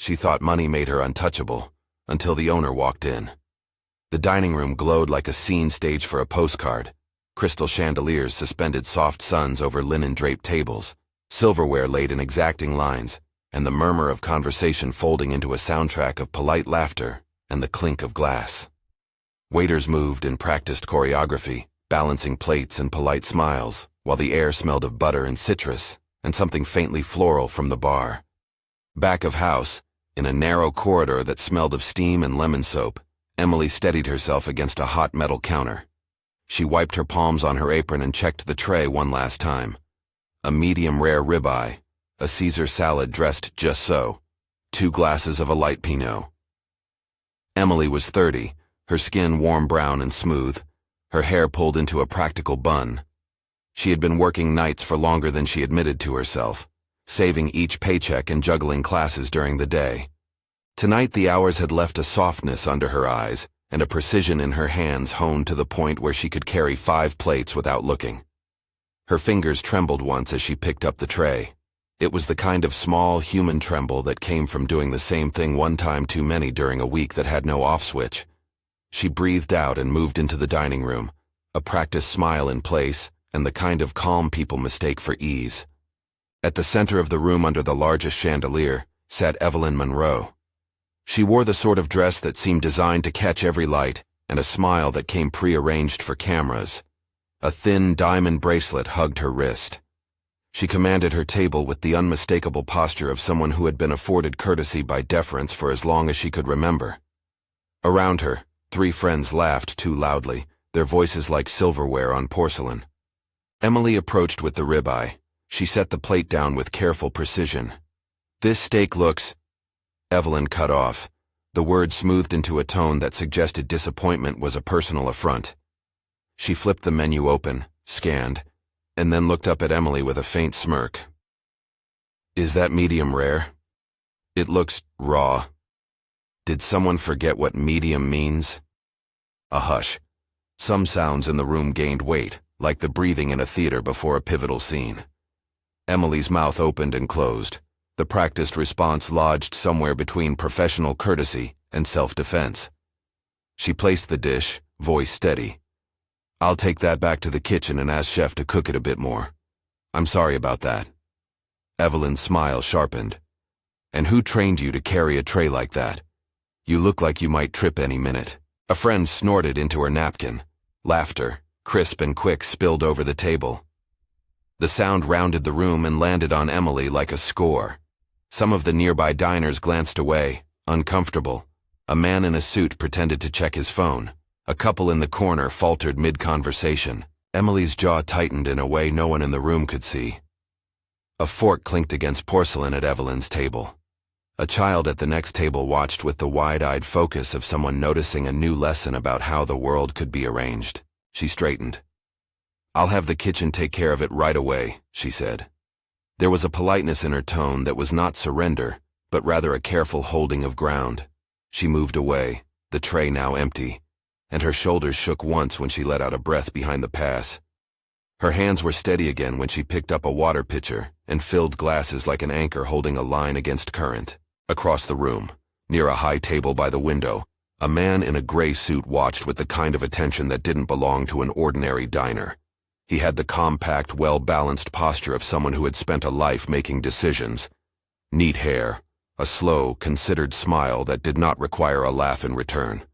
She thought money made her untouchable, until the owner walked in. The dining room glowed like a scene staged for a postcard. Crystal chandeliers suspended soft suns over linen-draped tables, silverware laid in exacting lines, and the murmur of conversation folding into a soundtrack of polite laughter and the clink of glass. Waiters moved in practiced choreography, balancing plates and polite smiles, while the air smelled of butter and citrus, and something faintly floral from the bar. Back of house, in a narrow corridor that smelled of steam and lemon soap, Emily steadied herself against a hot metal counter. She wiped her palms on her apron and checked the tray one last time. A medium-rare ribeye, a Caesar salad dressed just so, 2 glasses of a light Pinot. Emily was 30, her skin warm brown and smooth, her hair pulled into a practical bun. She had been working nights for longer than she admitted to herself, saving each paycheck and juggling classes during the day. Tonight the hours had left a softness under her eyes and a precision in her hands honed to the point where she could carry 5 plates without looking. Her fingers trembled once as she picked up the tray. It was the kind of small human tremble that came from doing the same thing one time too many during a week that had no off switch. She breathed out and moved into the dining room, a practiced smile in place and the kind of calm people mistake for ease. At the center of the room under the largest chandelier sat Evelyn Monroe. She wore the sort of dress that seemed designed to catch every light and a smile that came pre-arranged for cameras. A thin diamond bracelet hugged her wrist. She commanded her table with the unmistakable posture of someone who had been afforded courtesy by deference for as long as she could remember. Around her, 3 friends laughed too loudly, their voices like silverware on porcelain. Emily approached with the ribeye. She set the plate down with careful precision. "This steak looks—" Evelyn cut off. The word smoothed into a tone that suggested disappointment was a personal affront. She flipped the menu open, scanned, and then looked up at Emily with a faint smirk. "Is that medium rare? It looks raw. Did someone forget what medium means?" A hush. Some sounds in the room gained weight, like the breathing in a theater before a pivotal scene. Emily's mouth opened and closed. The practiced response lodged somewhere between professional courtesy and self-defense. She placed the dish, voice steady. "I'll take that back to the kitchen and ask Chef to cook it a bit more. I'm sorry about that." Evelyn's smile sharpened. "And who trained you to carry a tray like that? You look like you might trip any minute." A friend snorted into her napkin. Laughter, crisp and quick, spilled over the table. The sound rounded the room and landed on Emily like a score. Some of the nearby diners glanced away, uncomfortable. A man in a suit pretended to check his phone. A couple in the corner faltered mid-conversation. Emily's jaw tightened in a way no one in the room could see. A fork clinked against porcelain at Evelyn's table. A child at the next table watched with the wide-eyed focus of someone noticing a new lesson about how the world could be arranged. She straightened. "I'll have the kitchen take care of it right away," she said. There was a politeness in her tone that was not surrender, but rather a careful holding of ground. She moved away, the tray now empty, and her shoulders shook once when she let out a breath behind the pass. Her hands were steady again when she picked up a water pitcher and filled glasses like an anchor holding a line against current. Across the room, near a high table by the window, a man in a gray suit watched with the kind of attention that didn't belong to an ordinary diner. He had the compact, well-balanced posture of someone who had spent a life making decisions. Neat hair, a slow, considered smile that did not require a laugh in return.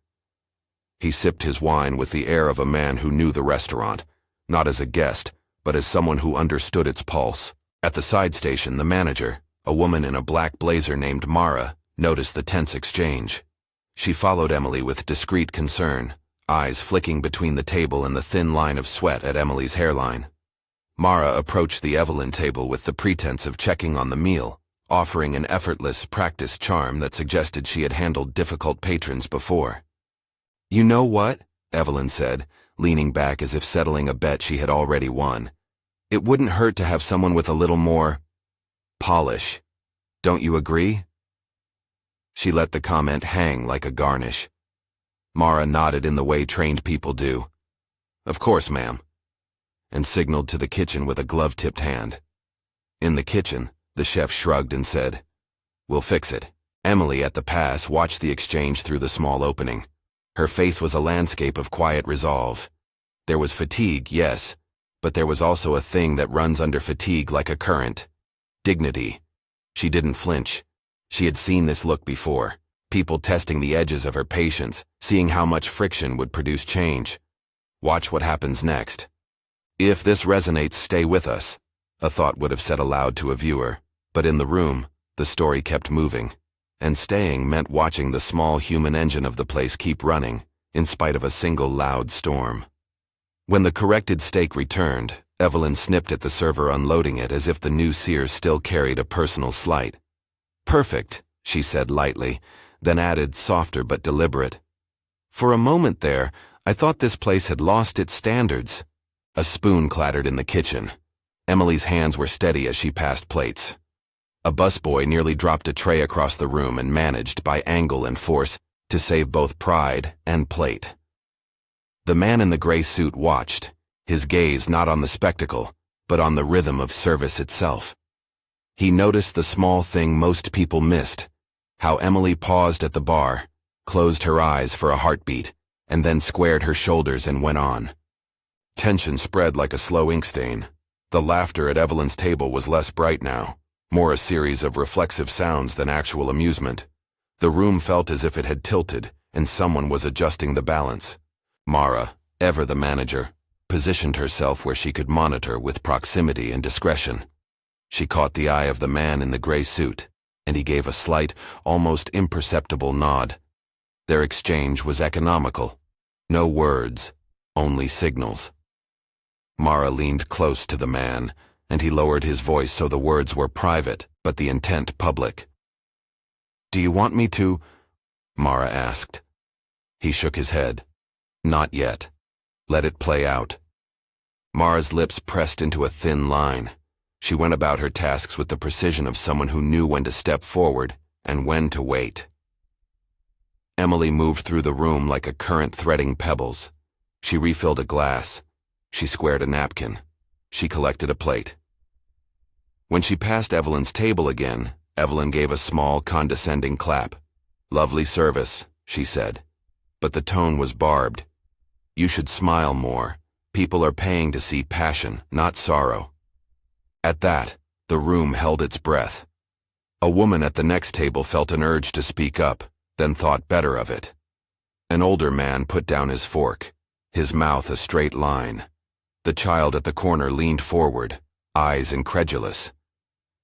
He sipped his wine with the air of a man who knew the restaurant, not as a guest, but as someone who understood its pulse. At the side station, the manager, a woman in a black blazer named Mara, noticed the tense exchange. She followed Emily with discreet concern, eyes flicking between the table and the thin line of sweat at Emily's hairline. Mara approached the Evelyn table with the pretense of checking on the meal, offering an effortless, practiced charm that suggested she had handled difficult patrons before. "You know what?" Evelyn said, leaning back as if settling a bet she had already won. "It wouldn't hurt to have someone with a little more polish. Don't you agree?" She let the comment hang like a garnish. Mara nodded in the way trained people do. "Of course, ma'am," and signaled to the kitchen with a glove-tipped hand. In the kitchen, the chef shrugged and said, "We'll fix it." Emily, at the pass, watched the exchange through the small opening. Her face was a landscape of quiet resolve. There was fatigue, yes, but there was also a thing that runs under fatigue like a current. Dignity. She didn't flinch. She had seen this look before. People testing the edges of her patience, seeing how much friction would produce change. Watch what happens next. If this resonates, stay with us, a thought would have said aloud to a viewer. But in the room, the story kept moving. And staying meant watching the small human engine of the place keep running, in spite of a single loud storm. When the corrected steak returned, Evelyn snipped at the server unloading it as if the new sear still carried a personal slight. "Perfect," she said lightly, then added, softer but deliberate. "For a moment there, I thought this place had lost its standards." A spoon clattered in the kitchen. Emily's hands were steady as she passed plates. A busboy nearly dropped a tray across the room and managed, by angle and force, to save both pride and plate. The man in the gray suit watched, his gaze not on the spectacle, but on the rhythm of service itself. He noticed the small thing most people missed, how Emily paused at the bar, closed her eyes for a heartbeat, and then squared her shoulders and went on. Tension spread like a slow ink stain. The laughter at Evelyn's table was less bright now, more a series of reflexive sounds than actual amusement. The room felt as if it had tilted, and someone was adjusting the balance. Mara, ever the manager, positioned herself where she could monitor with proximity and discretion. She caught the eye of the man in the gray suit, and he gave a slight, almost imperceptible nod. Their exchange was economical. No words, only signals. Mara leaned close to the man, and he lowered his voice so the words were private, but the intent public. "Do you want me to?" Mara asked. He shook his head. "Not yet. Let it play out." Mara's lips pressed into a thin line. She went about her tasks with the precision of someone who knew when to step forward and when to wait. Emily moved through the room like a current threading pebbles. She refilled a glass. She squared a napkin. She collected a plate. When she passed Evelyn's table again, Evelyn gave a small, condescending clap. "Lovely service," she said. But the tone was barbed. "You should smile more. People are paying to see passion, not sorrow." At that, the room held its breath. A woman at the next table felt an urge to speak up, then thought better of it. An older man put down his fork, his mouth a straight line. The child at the corner leaned forward, eyes incredulous.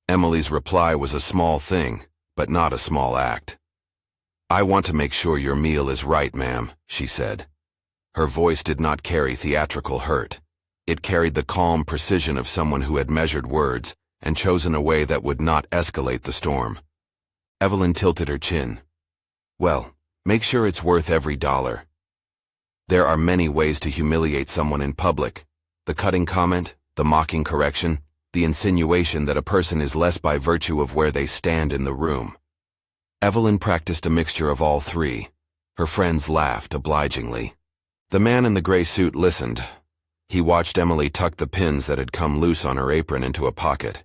Emily's reply was a small thing, but not a small act. "I want to make sure your meal is right, ma'am," she said. Her voice did not carry theatrical hurt. It carried the calm precision of someone who had measured words and chosen a way that would not escalate the storm. Evelyn tilted her chin. "Well, make sure it's worth every dollar." There are many ways to humiliate someone in public. The cutting comment, the mocking correction, the insinuation that a person is less by virtue of where they stand in the room. Evelyn practiced a mixture of all three. Her friends laughed obligingly. The man in the gray suit listened. He watched Emily tuck the pins that had come loose on her apron into a pocket.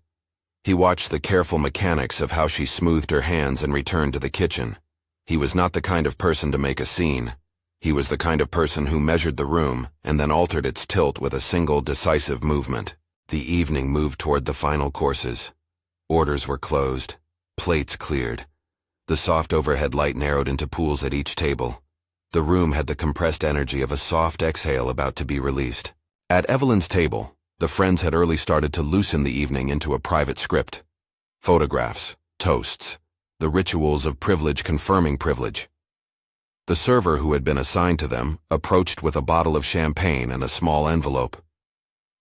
He watched the careful mechanics of how she smoothed her hands and returned to the kitchen. He was not the kind of person to make a scene. He was the kind of person who measured the room and then altered its tilt with a single decisive movement. The evening moved toward the final courses. Orders were closed. Plates cleared. The soft overhead light narrowed into pools at each table. The room had the compressed energy of a soft exhale about to be released. At Evelyn's table, the friends had early started to loosen the evening into a private script. Photographs, toasts, the rituals of privilege confirming privilege. The server who had been assigned to them approached with a bottle of champagne and a small envelope.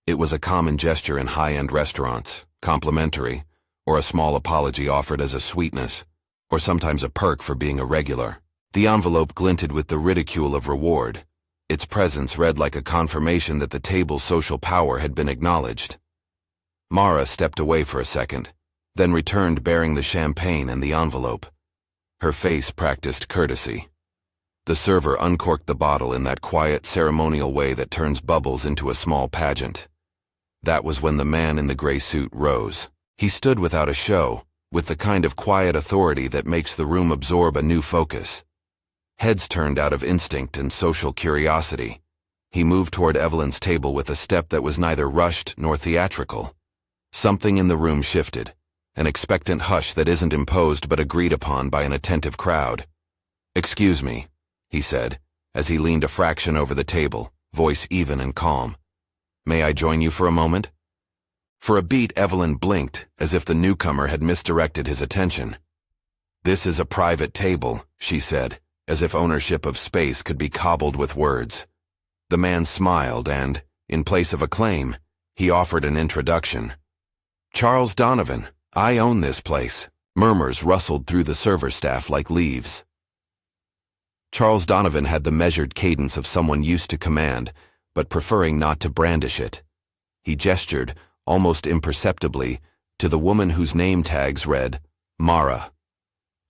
It was a common gesture in high-end restaurants, complimentary, or a small apology offered as a sweetness, or sometimes a perk for being a regular. The envelope glinted with the ridicule of reward. Its presence read like a confirmation that the table's social power had been acknowledged. Mara stepped away for a second, then returned bearing the champagne and the envelope. Her face practiced courtesy. The server uncorked the bottle in that quiet, ceremonial way that turns bubbles into a small pageant. That was when the man in the gray suit rose. He stood without a show, with the kind of quiet authority that makes the room absorb a new focus. Heads turned out of instinct and social curiosity. He moved toward Evelyn's table with a step that was neither rushed nor theatrical. Something in the room shifted, an expectant hush that isn't imposed but agreed upon by an attentive crowd. "Excuse me," he said, as he leaned a fraction over the table, voice even and calm. "May I join you for a moment?" For a beat, Evelyn blinked, as if the newcomer had misdirected his attention. "This is a private table," she said, as if ownership of space could be cobbled with words. The man smiled and, in place of a claim, he offered an introduction. "Charles Donovan, I own this place." Murmurs rustled through the server staff like leaves. Charles Donovan had the measured cadence of someone used to command, but preferring not to brandish it. He gestured, almost imperceptibly, to the woman whose name tags read, Mara.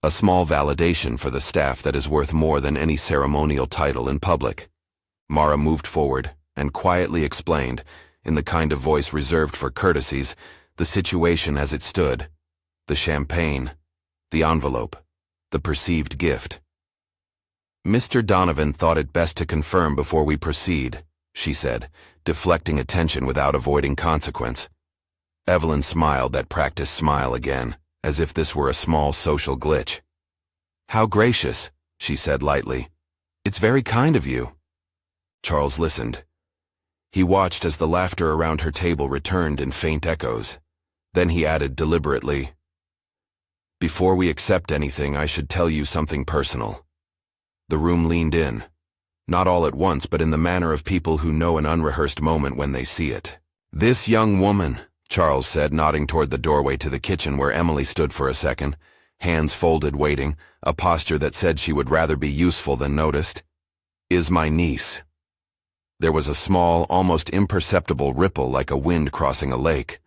A small validation for the staff that is worth more than any ceremonial title in public. Mara moved forward and quietly explained, in the kind of voice reserved for courtesies, the situation as it stood, the champagne, the envelope, the perceived gift. "Mr. Donovan thought it best to confirm before we proceed," she said, deflecting attention without avoiding consequence. Evelyn smiled that practiced smile again, as if this were a small social glitch. "How gracious," she said lightly. "It's very kind of you." Charles listened. He watched as the laughter around her table returned in faint echoes. Then he added deliberately, "Before we accept anything, I should tell you something personal." The room leaned in, not all at once, but in the manner of people who know an unrehearsed moment when they see it. "This young woman," Charles said, nodding toward the doorway to the kitchen where Emily stood for a second, hands folded waiting, a posture that said she would rather be useful than noticed, "is my niece." There was a small, almost imperceptible ripple like a wind crossing a lake.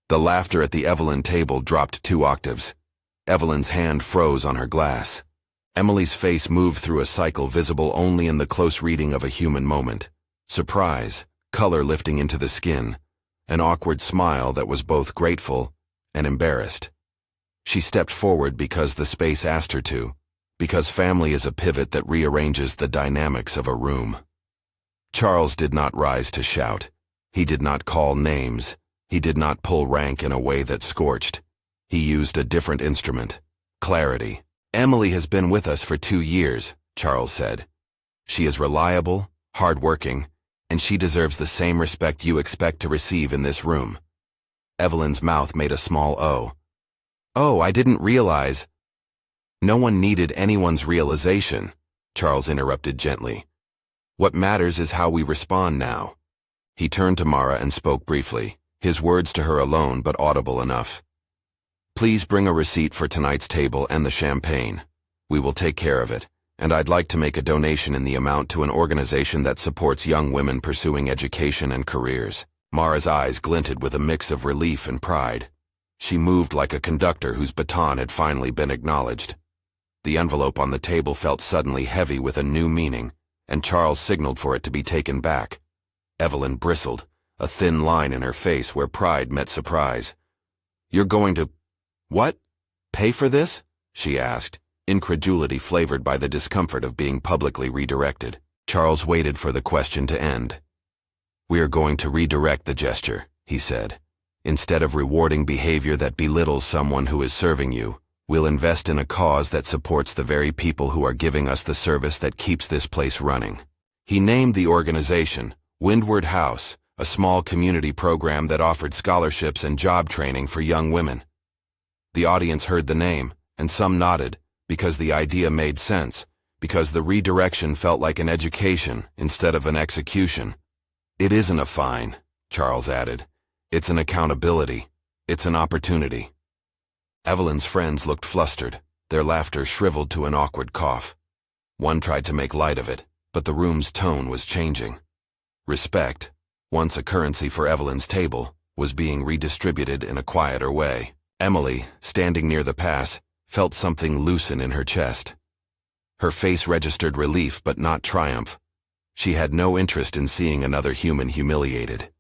The laughter at the Evelyn table dropped 2 octaves. Evelyn's hand froze on her glass. Emily's face moved through a cycle visible only in the close reading of a human moment. Surprise, color lifting into the skin, an awkward smile that was both grateful and embarrassed. She stepped forward because the space asked her to, because family is a pivot that rearranges the dynamics of a room. Charles did not rise to shout. He did not call names. He did not pull rank in a way that scorched. He used a different instrument, clarity. "Emily has been with us for 2 years, Charles said. "She is reliable, hardworking, and she deserves the same respect you expect to receive in this room." Evelyn's mouth made a small O. "Oh, I didn't realize." "No one needed anyone's realization," Charles interrupted gently. "What matters is how we respond now." He turned to Mara and spoke briefly, his words to her alone but audible enough. "Please bring a receipt for tonight's table and the champagne. We will take care of it, and I'd like to make a donation in the amount to an organization that supports young women pursuing education and careers." Mara's eyes glinted with a mix of relief and pride. She moved like a conductor whose baton had finally been acknowledged. The envelope on the table felt suddenly heavy with a new meaning, and Charles signaled for it to be taken back. Evelyn bristled, a thin line in her face where pride met surprise. "You're going to... what? Pay for this?" she asked, incredulity flavored by the discomfort of being publicly redirected. Charles waited for the question to end. "We are going to redirect the gesture," he said. "Instead of rewarding behavior that belittles someone who is serving you, we'll invest in a cause that supports the very people who are giving us the service that keeps this place running." He named the organization, Windward House, a small community program that offered scholarships and job training for young women. The audience heard the name, and some nodded, because the idea made sense, because the redirection felt like an education instead of an execution. "It isn't a fine," Charles added. "It's an accountability. It's an opportunity." Evelyn's friends looked flustered, their laughter shriveled to an awkward cough. One tried to make light of it, but the room's tone was changing. Respect, once a currency for Evelyn's table, was being redistributed in a quieter way. Emily, standing near the pass, felt something loosen in her chest. Her face registered relief but not triumph. She had no interest in seeing another human humiliated.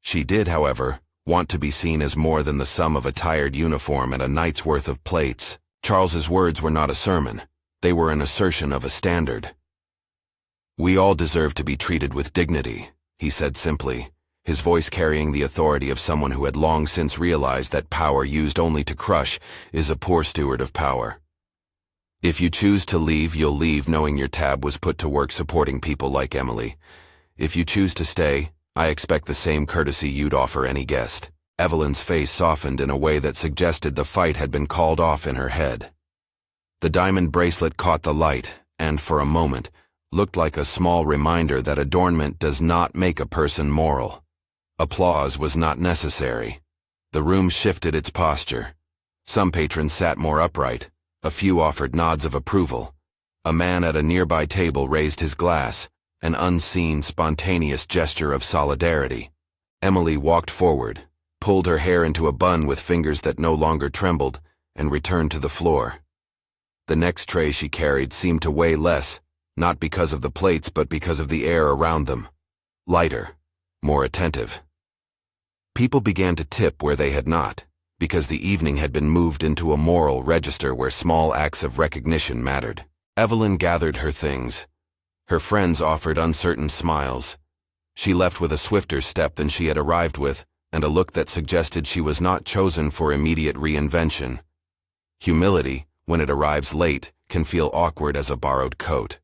She did, however, Want to be seen as more than the sum of a tired uniform and a night's worth of plates. Charles's words were not a sermon. They were an assertion of a standard. "We all deserve to be treated with dignity," he said simply, his voice carrying the authority of someone who had long since realized that power used only to crush is a poor steward of power. "If you choose to leave, you'll leave knowing your tab was put to work supporting people like Emily. If you choose to stay, I expect the same courtesy you'd offer any guest." Evelyn's face softened in a way that suggested the fight had been called off in her head. The diamond bracelet caught the light, and for a moment, looked like a small reminder that adornment does not make a person moral. Applause was not necessary. The room shifted its posture. Some patrons sat more upright. A few offered nods of approval. A man at a nearby table raised his glass, an unseen, spontaneous gesture of solidarity. Emily walked forward, pulled her hair into a bun with fingers that no longer trembled, and returned to the floor. The next tray she carried seemed to weigh less, not because of the plates but because of the air around them. Lighter, more attentive. People began to tip where they had not, because the evening had been moved into a moral register where small acts of recognition mattered. Evelyn gathered her things. Her friends offered uncertain smiles. She left with a swifter step than she had arrived with, and a look that suggested she was not chosen for immediate reinvention. Humility, when it arrives late, can feel awkward as a borrowed coat.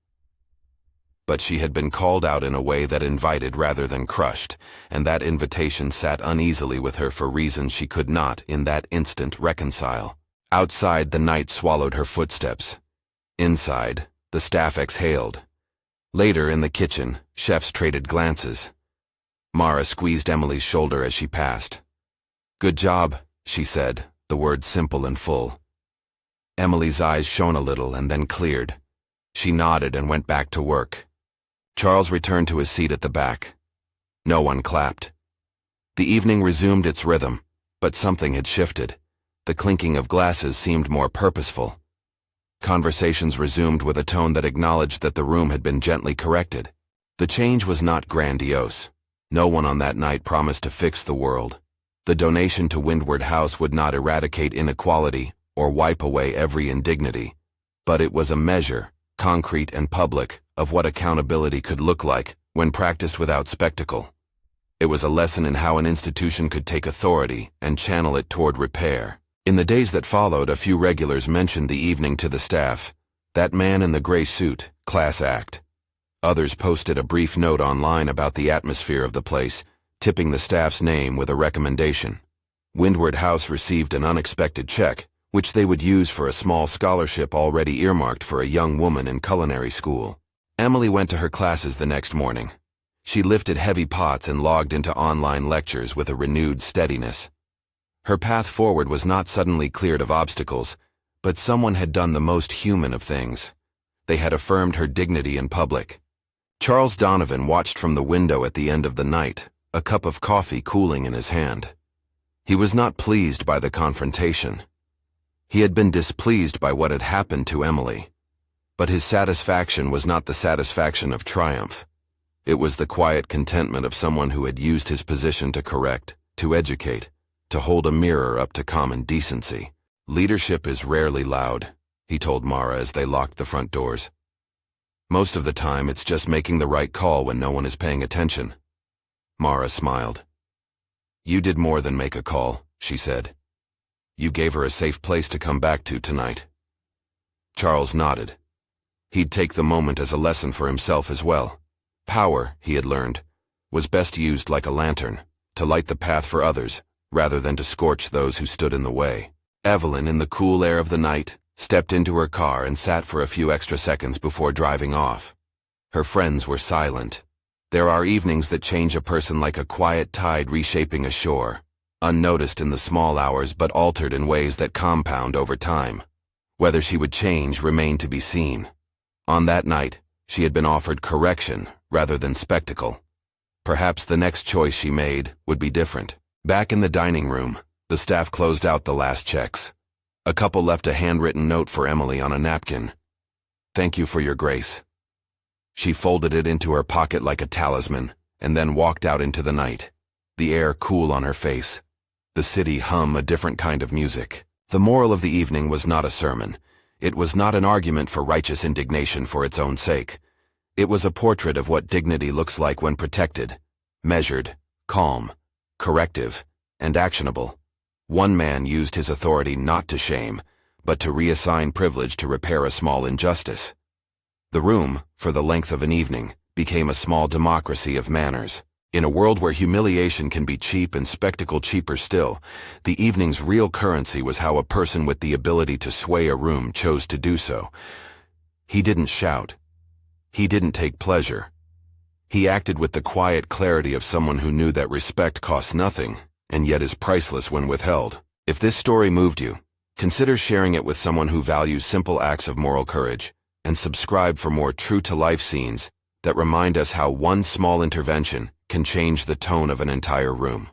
But she had been called out in a way that invited rather than crushed, and that invitation sat uneasily with her for reasons she could not, in that instant, reconcile. Outside, the night swallowed her footsteps. Inside, the staff exhaled. Later, in the kitchen, chefs traded glances. Mara squeezed Emily's shoulder as she passed. "Good job," she said, the words simple and full. Emily's eyes shone a little and then cleared. She nodded and went back to work. Charles returned to his seat at the back. No one clapped. The evening resumed its rhythm, but something had shifted. The clinking of glasses seemed more purposeful. Conversations resumed with a tone that acknowledged that the room had been gently corrected. The change was not grandiose. No one on that night promised to fix the world. The donation to Windward House would not eradicate inequality or wipe away every indignity, but it was a measure, concrete and public, of what accountability could look like when practiced without spectacle. It was a lesson in how an institution could take authority and channel it toward repair. In the days that followed, a few regulars mentioned the evening to the staff. "That man in the gray suit, class act." Others posted a brief note online about the atmosphere of the place, tipping the staff's name with a recommendation. Windward House received an unexpected check, which they would use for a small scholarship already earmarked for a young woman in culinary school. Emily went to her classes the next morning. She lifted heavy pots and logged into online lectures with a renewed steadiness. Her path forward was not suddenly cleared of obstacles, but someone had done the most human of things. They had affirmed her dignity in public. Charles Donovan watched from the window at the end of the night, a cup of coffee cooling in his hand. He was not pleased by the confrontation. He had been displeased by what had happened to Emily. But his satisfaction was not the satisfaction of triumph. It was the quiet contentment of someone who had used his position to correct, to educate, to hold a mirror up to common decency. "Leadership is rarely loud," he told Mara as they locked the front doors. "Most of the time, it's just making the right call when no one is paying attention." Mara smiled. "You did more than make a call," she said. "You gave her a safe place to come back to tonight." Charles nodded. He'd take the moment as a lesson for himself as well. Power, he had learned, was best used like a lantern, to light the path for others, rather than to scorch those who stood in the way. Evelyn, in the cool air of the night, stepped into her car and sat for a few extra seconds before driving off. Her friends were silent. There are evenings that change a person like a quiet tide reshaping a shore, unnoticed in the small hours but altered in ways that compound over time. Whether she would change remained to be seen. On that night, she had been offered correction rather than spectacle. Perhaps the next choice she made would be different. Back in the dining room, the staff closed out the last checks. A couple left a handwritten note for Emily on a napkin. "Thank you for your grace." She folded it into her pocket like a talisman, and then walked out into the night, the air cool on her face, the city hum a different kind of music. The moral of the evening was not a sermon. It was not an argument for righteous indignation for its own sake. It was a portrait of what dignity looks like when protected, measured, calm, corrective, and actionable. One man used his authority not to shame, but to reassign privilege to repair a small injustice. The room, for the length of an evening, became a small democracy of manners. In a world where humiliation can be cheap and spectacle cheaper still, the evening's real currency was how a person with the ability to sway a room chose to do so. He didn't shout. He didn't take pleasure. He acted with the quiet clarity of someone who knew that respect costs nothing, and yet is priceless when withheld. If this story moved you, consider sharing it with someone who values simple acts of moral courage, and subscribe for more true-to-life scenes that remind us how one small intervention can change the tone of an entire room.